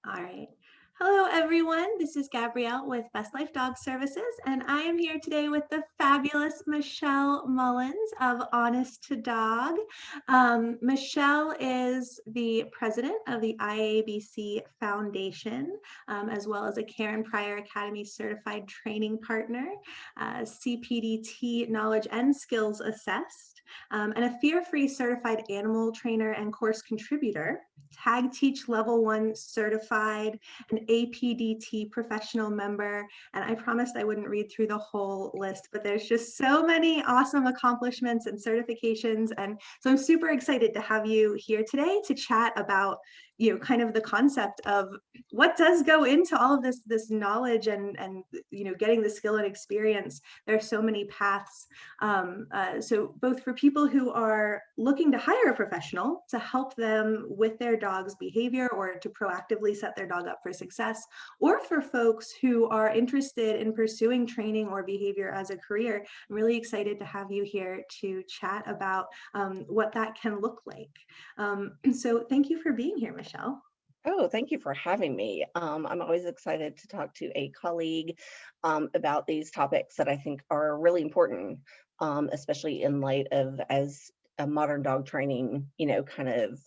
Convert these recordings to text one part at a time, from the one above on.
All right. Hello, everyone. This is Gabrielle with Best Life Dog Services, and I am here today with the fabulous Michelle Mullins of Honest to Dog. Michelle is the president of the IAABC Foundation, as well as a Karen Pryor Academy certified training partner, CPDT Knowledge and Skills Assessed, and a fear-free certified animal trainer and course contributor, Tag Teach Level 1 certified, an APDT professional member, and I promised I wouldn't read through the whole list, but there's just so many awesome accomplishments and certifications, and so I'm super excited to have you here today to chat about kind of the concept of what does go into all of this knowledge and getting the skill and experience. There are so many paths, so both for people who are looking to hire a professional to help them with their dog's behavior or to proactively set their dog up for success, or for folks who are interested in pursuing training or behavior as a career. I'm really excited to have you here to chat about what that can look like. So thank you for being here, Michelle. Oh, thank you for having me. I'm always excited to talk to a colleague about these topics that I think are really important, especially in light of as modern dog training, kind of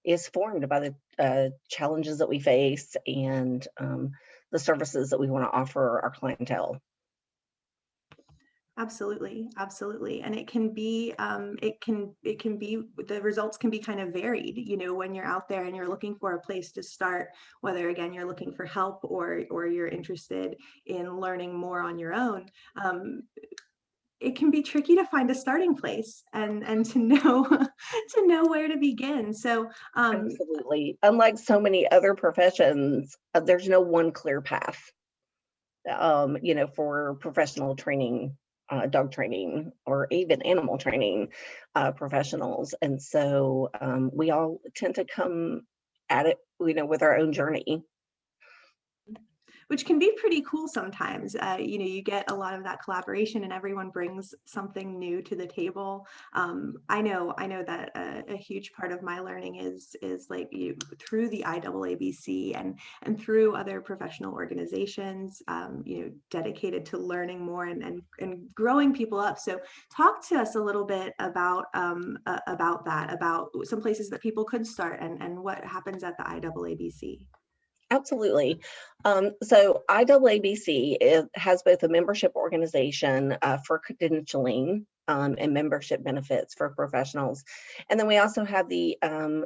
is formed by the challenges that we face and the services that we want to offer our clientele. Absolutely, absolutely. And it can be, the results can be kind of varied, when you're out there and you're looking for a place to start, whether again, you're looking for help or you're interested in learning more on your own. It can be tricky to find a starting place and to know to know where to begin. So Absolutely. Unlike so many other professions, there's no one clear path. For professional training, dog training, or even animal training professionals. And so we all tend to come at it, with our own journey. which can be pretty cool sometimes. You get a lot of that collaboration and everyone brings something new to the table. I know that a huge part of my learning is like through the IAABC and through other professional organizations, dedicated to learning more and growing people up. So talk to us a little bit about that, about some places that people could start and what happens at the IAABC. Absolutely. So IAABC has both a membership organization for credentialing and membership benefits for professionals. And then we also have the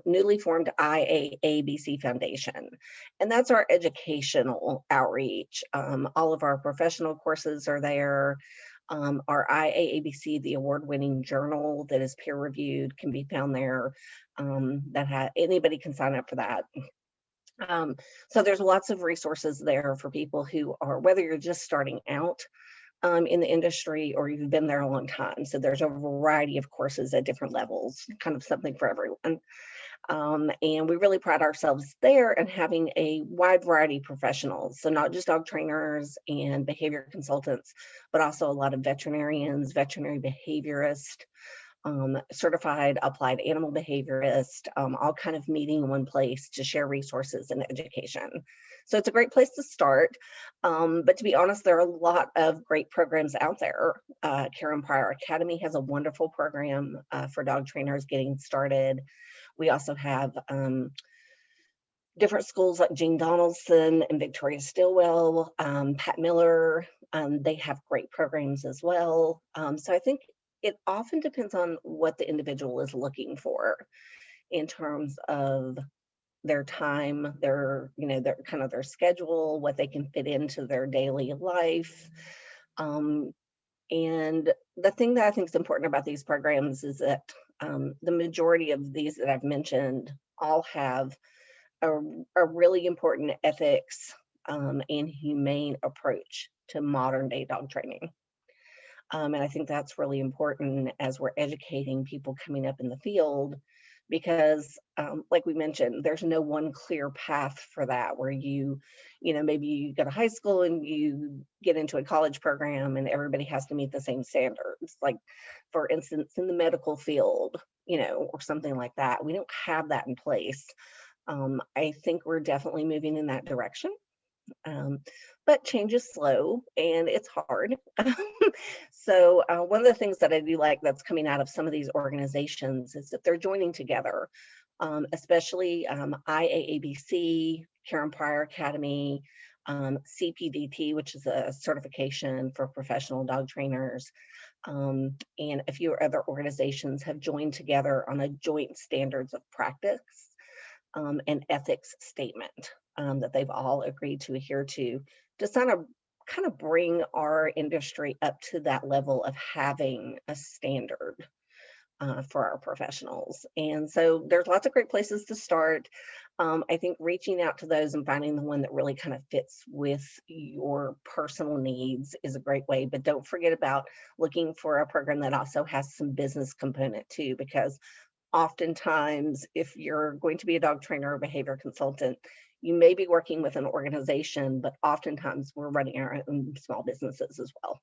newly formed IAABC Foundation. And that's our educational outreach. All of our professional courses are there. Our IAABC, the award-winning journal that is peer-reviewed, can be found there. Anybody can sign up for that. So there's lots of resources there for people who are, whether you're just starting out in the industry or you've been there a long time. So there's a variety of courses at different levels, kind of something for everyone. And we really pride ourselves there in having a wide variety of professionals. So not just dog trainers and behavior consultants, but also a lot of veterinarians, veterinary behaviorists, certified applied animal behaviorist, all kind of meeting in one place to share resources and education. So it's a great place to start. But to be honest, there are a lot of great programs out there. Karen Pryor Academy has a wonderful program for dog trainers getting started. We also have different schools like Jean Donaldson and Victoria Stilwell, Pat Miller. They have great programs as well. So I think it often depends on what the individual is looking for in terms of their time, their kind of their schedule, what they can fit into their daily life. And the thing that I think is important about these programs is that the majority of these that I've mentioned all have a really important ethics and humane approach to modern day dog training. And I think that's really important as we're educating people coming up in the field, because like we mentioned, there's no one clear path for that where maybe you go to high school and you get into a college program and everybody has to meet the same standards. Like, for instance, in the medical field, or something like that, we don't have that in place. I think we're definitely moving in that direction. Um, but change is slow and it's hard. So one of the things that I do like that's coming out of some of these organizations is that they're joining together, especially IAABC, Karen Pryor Academy, CPDT, which is a certification for professional dog trainers, and a few other organizations have joined together on a joint standards of practice and ethics statement that they've all agreed to adhere to kind of bring our industry up to that level of having a standard for our professionals. And so there's lots of great places to start. I think reaching out to those and finding the one that really kind of fits with your personal needs is a great way. But don't forget about looking for a program that also has some business component too, because oftentimes, if you're going to be a dog trainer or behavior consultant, you may be working with an organization, but oftentimes we're running our own small businesses as well.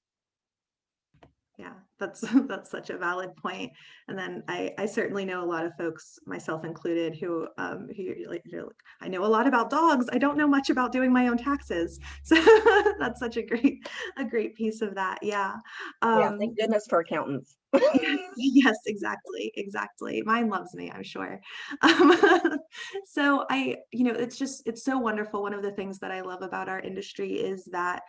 Yeah, that's that's such a valid point. And then I certainly know a lot of folks, myself included, who like, I know a lot about dogs. I don't know much about doing my own taxes. So that's such a great piece of that. Yeah. Yeah, Um, thank goodness for accountants. yes, exactly, exactly. Mine loves me, I'm sure. Um, so it's so wonderful. One of the things that I love about our industry is that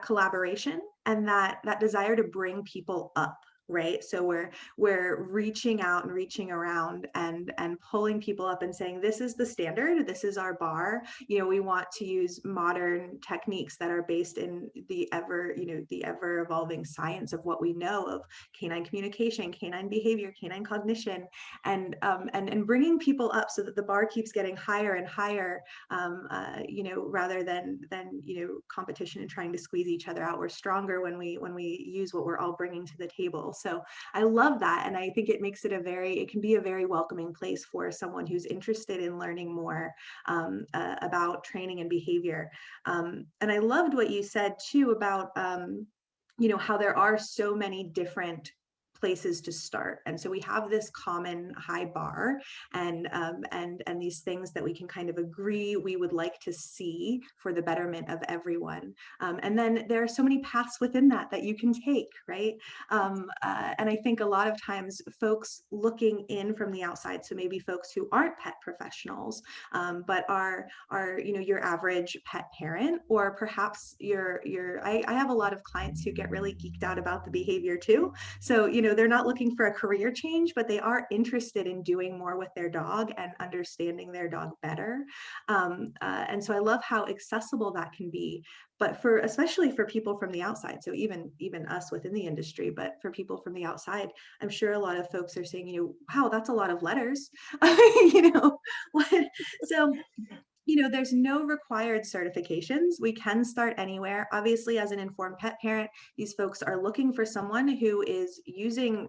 collaboration and that desire to bring people up, right? So we're reaching out and reaching around and pulling people up and saying, this is the standard, this is our bar. We want to use modern techniques that are based in the ever evolving science of what we know of canine communication, canine behavior, canine cognition, and bringing people up so that the bar keeps getting higher and higher, rather than competition and trying to squeeze each other out. We're stronger when we use what we're all bringing to the table. So I love that, and I think it can be a very welcoming place for someone who's interested in learning more about training and behavior. And I loved what you said too about how there are so many different places to start, and so we have this common high bar, and these things that we can kind of agree we would like to see for the betterment of everyone, and then there are so many paths within that you can take, right? And I think a lot of times folks looking in from the outside, so maybe folks who aren't pet professionals, but are your average pet parent, or perhaps I have a lot of clients who get really geeked out about the behavior too. So they're not looking for a career change, but they are interested in doing more with their dog and understanding their dog better. And so I love how accessible that can be, but especially for people from the outside, so even us within the industry, but for people from the outside, I'm sure a lot of folks are saying, wow, that's a lot of letters. What? So there's no required certifications. We can start anywhere. Obviously, as an informed pet parent, these folks are looking for someone who is using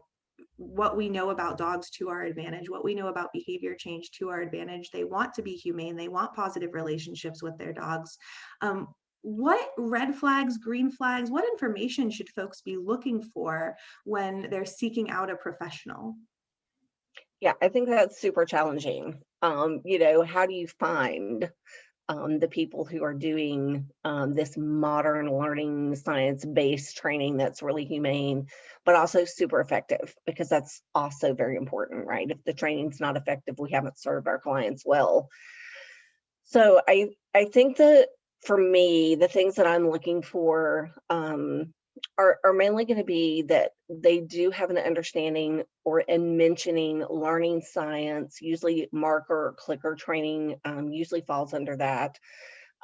what we know about dogs to our advantage, what we know about behavior change to our advantage. They want to be humane. They want positive relationships with their dogs. What red flags, green flags, what information should folks be looking for when they're seeking out a professional? Yeah, I think that's super challenging. How do you find the people who are doing this modern learning science-based training that's really humane, but also super effective, because that's also very important, right? If the training's not effective, we haven't served our clients well. So I think that for me, the things that I'm looking for are mainly going to be that they do have an understanding or in mentioning learning science. Usually marker or clicker training usually falls under that.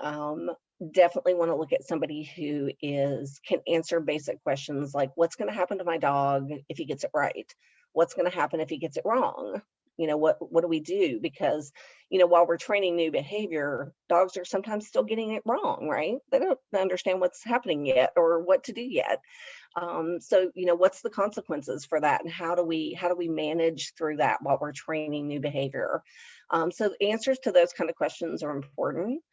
Um, Definitely want to look at somebody who can answer basic questions like, what's going to happen to my dog if he gets it right? What's going to happen if he gets it wrong? What do we do? Because while we're training new behavior, dogs are sometimes still getting it wrong, right? They don't understand what's happening yet or what to do yet. So what's the consequences for that, and how do we manage through that while we're training new behavior? So answers to those kind of questions are important.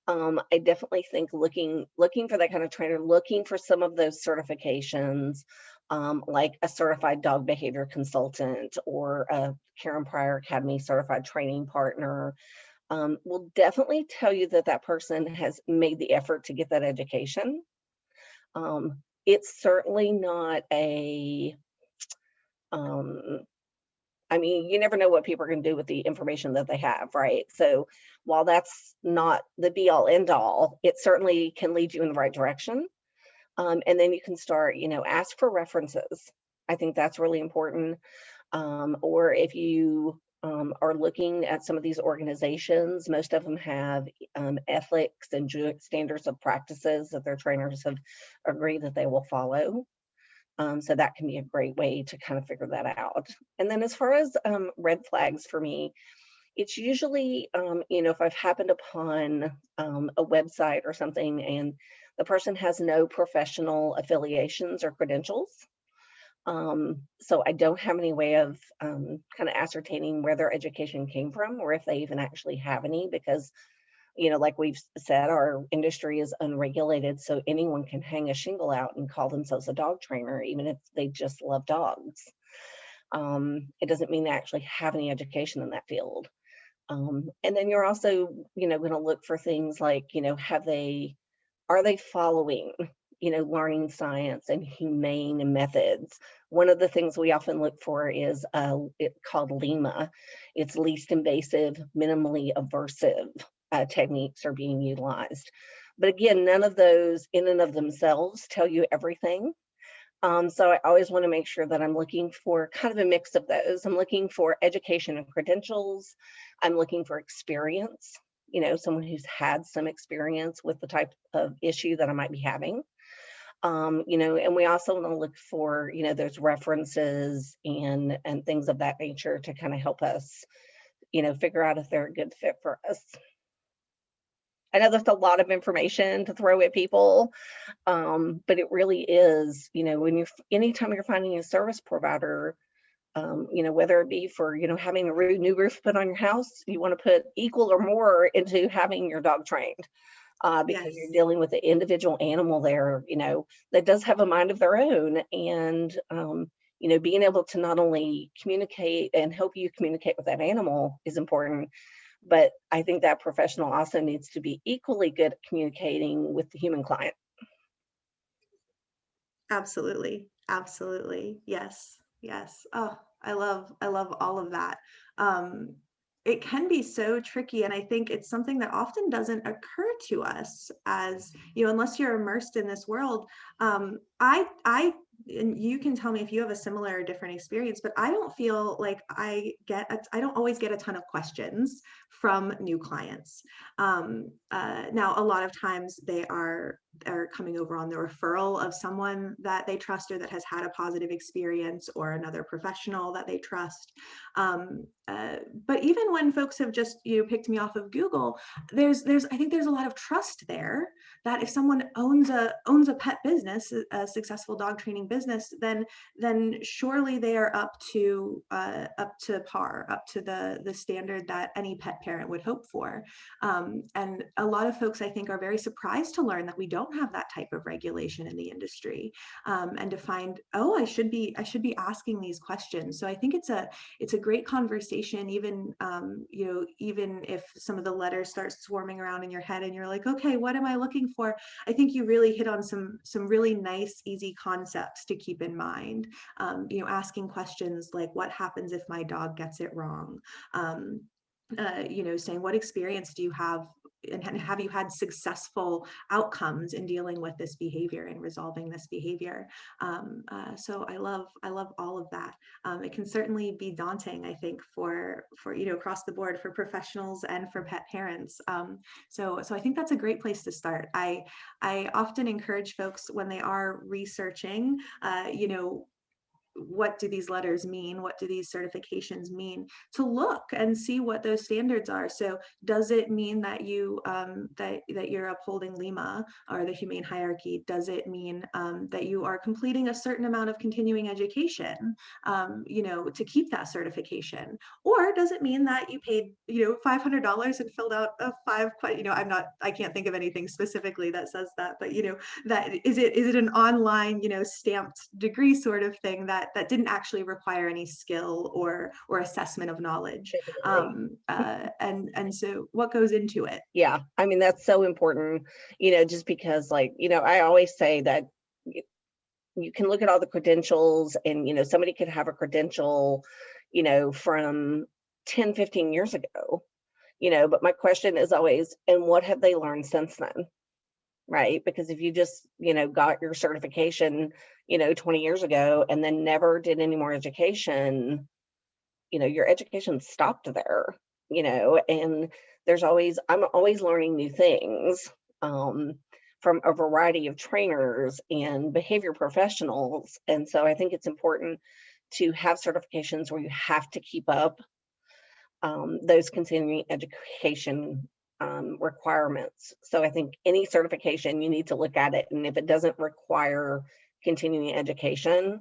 I definitely think looking for that kind of trainer, looking for some of those certifications, like a certified dog behavior consultant or a Karen Pryor Academy certified training partner, will definitely tell you that that person has made the effort to get that education. It's certainly not a, um, I mean, you never know what people are going to do with the information that they have, right? So while that's not the be all end all, it certainly can lead you in the right direction. And then you can start, ask for references. I think that's really important. Or if you are looking at some of these organizations, most of them have ethics and standards of practices that their trainers have agreed that they will follow. So that can be a great way to kind of figure that out. And then as far as red flags for me, it's usually, if I've happened upon a website or something and the person has no professional affiliations or credentials. So I don't have any way of kind of ascertaining where their education came from or if they even actually have any, because like we've said, our industry is unregulated, so anyone can hang a shingle out and call themselves a dog trainer, even if they just love dogs. It doesn't mean they actually have any education in that field. And then you're also, going to look for things like, are they following, learning science and humane methods? One of the things we often look for is called LEMA. It's least invasive, minimally aversive techniques are being utilized. But again, none of those in and of themselves tell you everything. So I always want to make sure that I'm looking for kind of a mix of those. I'm looking for education and credentials. I'm looking for experience, someone who's had some experience with the type of issue that I might be having. And we also want to look for, those references and things of that nature to kind of help us, figure out if they're a good fit for us. I know that's a lot of information to throw at people, but it really is, anytime you're finding a service provider, whether it be for, having a new roof put on your house, you want to put equal or more into having your dog trained, because you're Yes. dealing with the individual animal there, that does have a mind of their own. And, being able to not only communicate and help you communicate with that animal is important, but I think that professional also needs to be equally good at communicating with the human client. Absolutely. Absolutely. Yes. Yes. Oh, I love all of that. Um, it can be so tricky, and I think it's something that often doesn't occur to us as, unless you're immersed in this world. I and you can tell me if you have a similar or different experience, but I don't feel like I don't always get a ton of questions from new clients. Now, a lot of times they are coming over on the referral of someone that they trust or that has had a positive experience, or another professional that they trust. But even when folks have just picked me off of Google, I think there's a lot of trust there that if someone owns a pet business, a successful dog training business, then surely they are up to par, up to the standard that any pet parent would hope for. And a lot of folks, I think, are very surprised to learn that we don't have that type of regulation in the industry, and to find, oh, I should be asking these questions. So I think it's a great conversation, even even if some of the letters start swarming around in your head and you're like, okay, what am I looking for? I think you really hit on some really nice, easy concepts to keep in mind. Asking questions like, what happens if my dog gets it wrong? Saying, what experience do you have, and have you had successful outcomes in dealing with this behavior and resolving this behavior? So I love all of that. It can certainly be daunting, I think, for across the board, for professionals and for pet parents. So I think that's a great place to start. I often encourage folks when they are researching, what do these letters mean? What do these certifications mean? To look and see what those standards are. So does it mean that you that you're upholding Lima or the humane hierarchy? Does it mean that you are completing a certain amount of continuing education, to keep that certification? Or does it mean that you paid, $500 and filled out a I can't think of anything specifically that says that, but that is it an online, stamped degree sort of thing that didn't actually require any skill or assessment of knowledge. And so what goes into it? Yeah, I mean, that's so important, just because I always say that you can look at all the credentials and, somebody could have a credential, from 10, 15 years ago, but my question is always, and what have they learned since then? Right? Because if you just, got your certification, 20 years ago and then never did any more education, your education stopped there, and I'm always learning new things from a variety of trainers and behavior professionals. And so I think it's important to have certifications where you have to keep up those continuing education requirements. So I think any certification, you need to look at it. And if it doesn't require continuing education,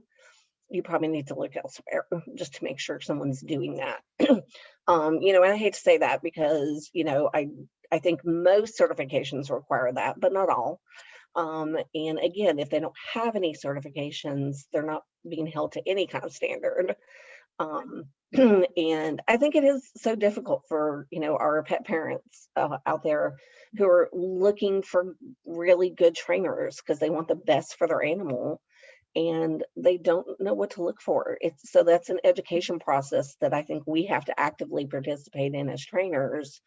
you probably need to look elsewhere just to make sure someone's doing that. And I hate to say that because, I think most certifications require that, but not all. And again, if they don't have any certifications, they're not being held to any kind of standard. And I think it is so difficult for, our pet parents out there who are looking for really good trainers because they want the best for their animal and they don't know what to look for. So that's an education process that I think we have to actively participate in as trainers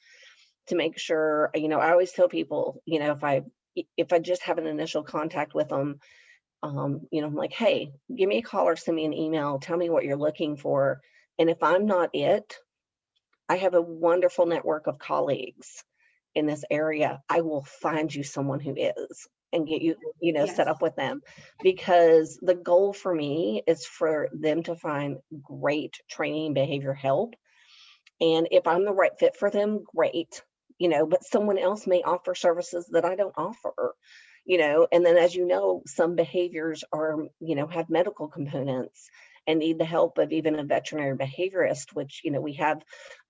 to make sure, I always tell people, if I just have an initial contact with them, I'm like, hey, give me a call or send me an email, tell me what you're looking for. And if I'm not it, I have a wonderful network of colleagues in this area. I will find you someone who is and get you, Yes. set up with them, because the goal for me is for them to find great training behavior help. And if I'm the right fit for them, great, but someone else may offer services that I don't offer, and then as some behaviors are, have medical components and need the help of even a veterinary behaviorist, which, we have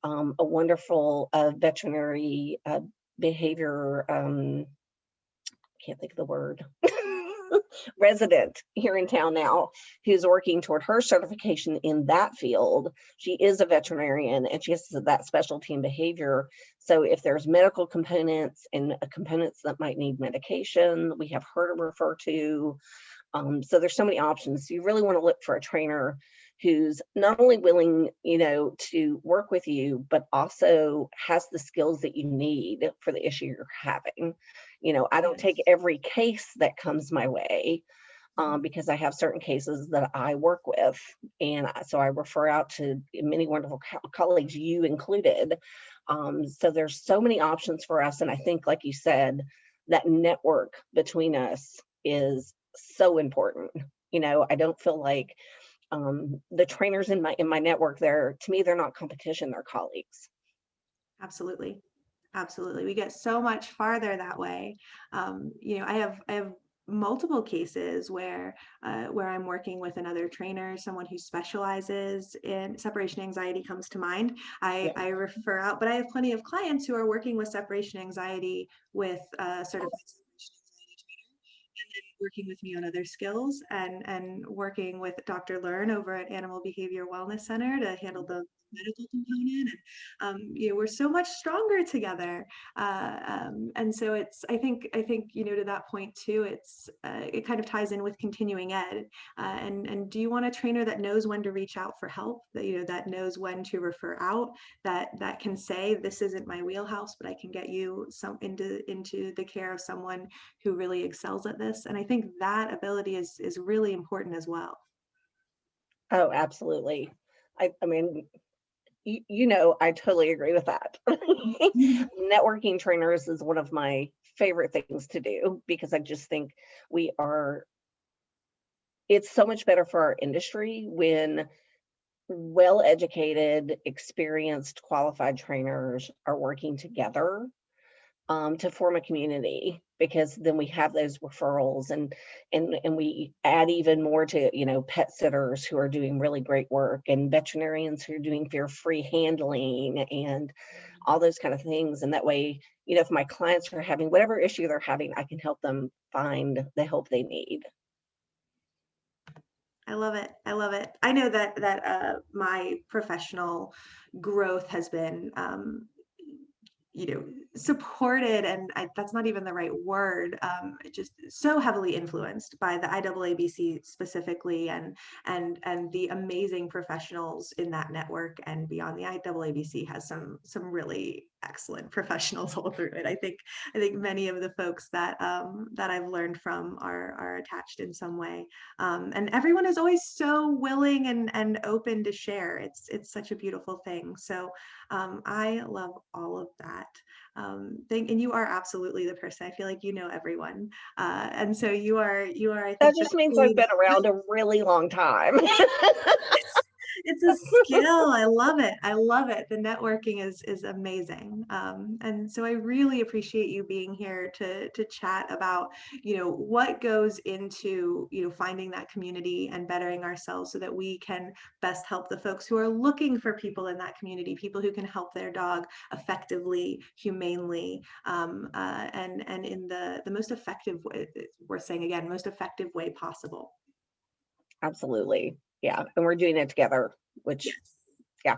a wonderful veterinary behavior, can't think of the word, resident here in town now who's working toward her certification in that field. She is a veterinarian and she has that specialty in behavior. So if there's medical components and components that might need medication, we have her to refer to. So there's so many options. You really want to look for a trainer who's not only willing, to work with you, but also has the skills that you need for the issue you're having. I don't take every case that comes my way because I have certain cases that I work with. And so I refer out to many wonderful colleagues, you included. So there's so many options for us. And I think, like you said, that network between us is so important. I don't feel like the trainers in my network, to me, they're not competition, they're colleagues. Absolutely. Absolutely. We get so much farther that way. I have multiple cases where I'm working with another trainer, someone who specializes in separation anxiety comes to mind. I refer out, but I have plenty of clients who are working with separation anxiety with certified separation anxiety trainer, and then working with me on other skills and working with Dr. Learn over at Animal Behavior Wellness Center to handle the medical component. And we're so much stronger together. And so I think to that point too, it kind of ties in with continuing ed. And do you want a trainer that knows when to reach out for help, that knows when to refer out, that can say, this isn't my wheelhouse, but I can get you into the care of someone who really excels at this. And I think that ability is really important as well. Oh, absolutely. I mean, I totally agree with that. Networking trainers is one of my favorite things to do because I just think we are it's so much better for our industry when well-educated, experienced, qualified trainers are working together to form a community, because then we have those referrals, and we add even more to, pet sitters who are doing really great work, and veterinarians who are doing fear-free handling and all those kind of things. And that way, if my clients are having whatever issue they're having, I can help them find the help they need. I love it. I love it. I know that my professional growth has been, supported, and that's not even the right word, just so heavily influenced by the IAABC specifically, and the amazing professionals in that network and beyond. The IAABC has some really excellent professionals all through it. I think many of the folks that I've learned from are attached in some way, and everyone is always so willing and open to share. It's such a beautiful thing. So I love all of that. And you are absolutely the person. I feel like you know everyone, and so you are. I That think the just means I've queen. been around a really long time. It's a skill. I love it. I love it. The networking is amazing. And so I really appreciate you being here to chat about, what goes into, finding that community and bettering ourselves so that we can best help the folks who are looking for people in that community, people who can help their dog effectively, humanely, and in the most effective way, we're saying again, most effective way possible. Absolutely. Yeah. And we're doing it together, which, Yes. yeah.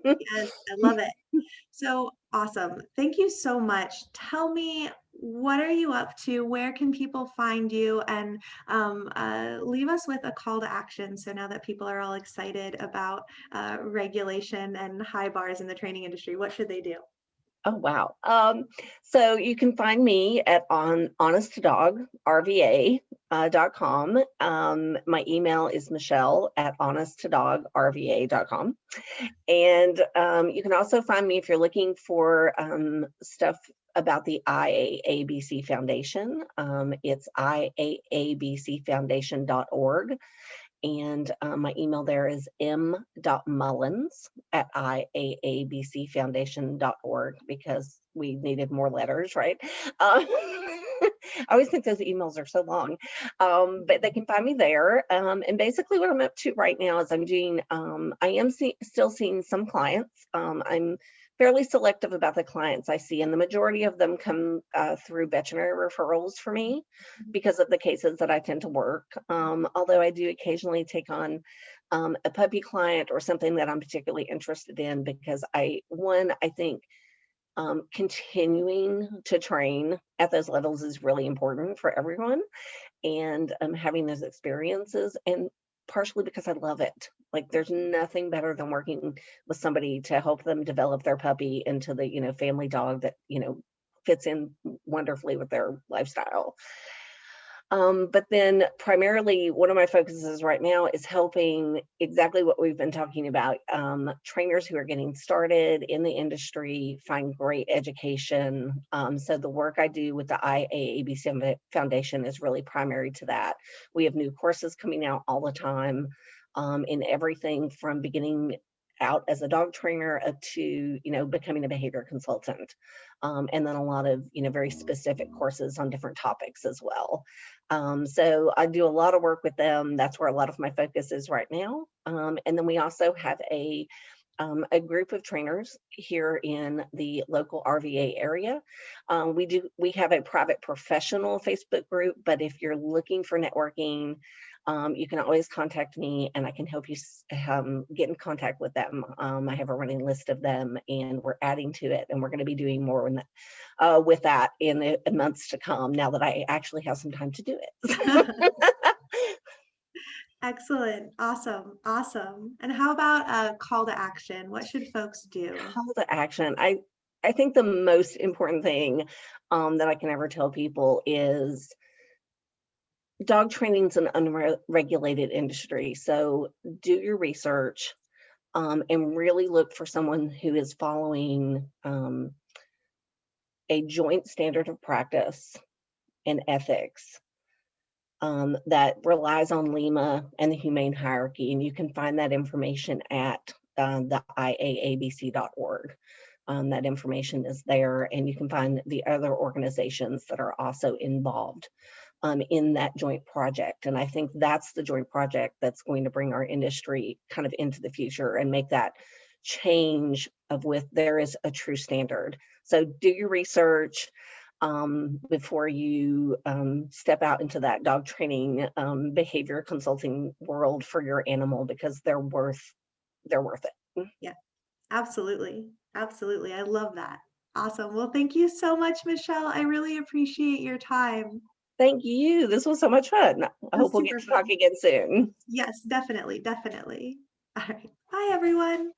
Yes, I love it. So awesome. Thank you so much. Tell me, what are you up to? Where can people find you? And leave us with a call to action. So now that people are all excited about regulation and high bars in the training industry, what should they do? Oh, wow. So you can find me at honesttodogrva.com. My email is michelle@honesttodogrva.com. And you can also find me if you're looking for stuff about the IAABC Foundation. It's IAABCfoundation.org. And my email there is m.mullins@IAABCfoundation.org, because we needed more letters, right? I always think those emails are so long, but they can find me there. And basically what I'm up to right now is I'm doing, I am still seeing some clients. I'm fairly selective about the clients I see, and the majority of them come through veterinary referrals for me because of the cases that I tend to work. Although I do occasionally take on a puppy client or something that I'm particularly interested in, because I think continuing to train at those levels is really important for everyone, and having those experiences, and partially because I love it. Like, there's nothing better than working with somebody to help them develop their puppy into the, family dog that, fits in wonderfully with their lifestyle. But then primarily one of my focuses right now is helping exactly what we've been talking about, trainers who are getting started in the industry find great education. So the work I do with the IAABC Foundation is really primary to that. We have new courses coming out all the time, in everything from beginning out as a dog trainer up to becoming a behavior consultant, and then a lot of very specific courses on different topics as well. So I do a lot of work with them. That's where a lot of my focus is right now. And then we also have a group of trainers here in the local RVA area. We have a private professional Facebook group, but if you're looking for networking, you can always contact me and I can help you get in contact with them. I have a running list of them and we're adding to it, and we're going to be doing more with that in the months to come, now that I actually have some time to do it. Excellent. Awesome. Awesome. And how about a call to action? What should folks do? Call to action. I think the most important thing that I can ever tell people is dog training is an unregulated industry. So do your research, and really look for someone who is following a joint standard of practice and ethics. that relies on Lima and the humane hierarchy, and you can find that information at the IAABC.org. That information is there, and you can find the other organizations that are also involved in that joint project. And I think that's the joint project that's going to bring our industry kind of into the future and make that change of with there is a true standard. So do your research before you step out into that dog training behavior consulting world for your animal, because they're worth it. Yeah, absolutely. Absolutely. I love that. Awesome. Well, thank you so much, Michelle. I really appreciate your time. Thank you. This was so much fun. I It hope was we'll get super to talk fun. again soon. Yes, definitely. Definitely. All right. Bye, everyone.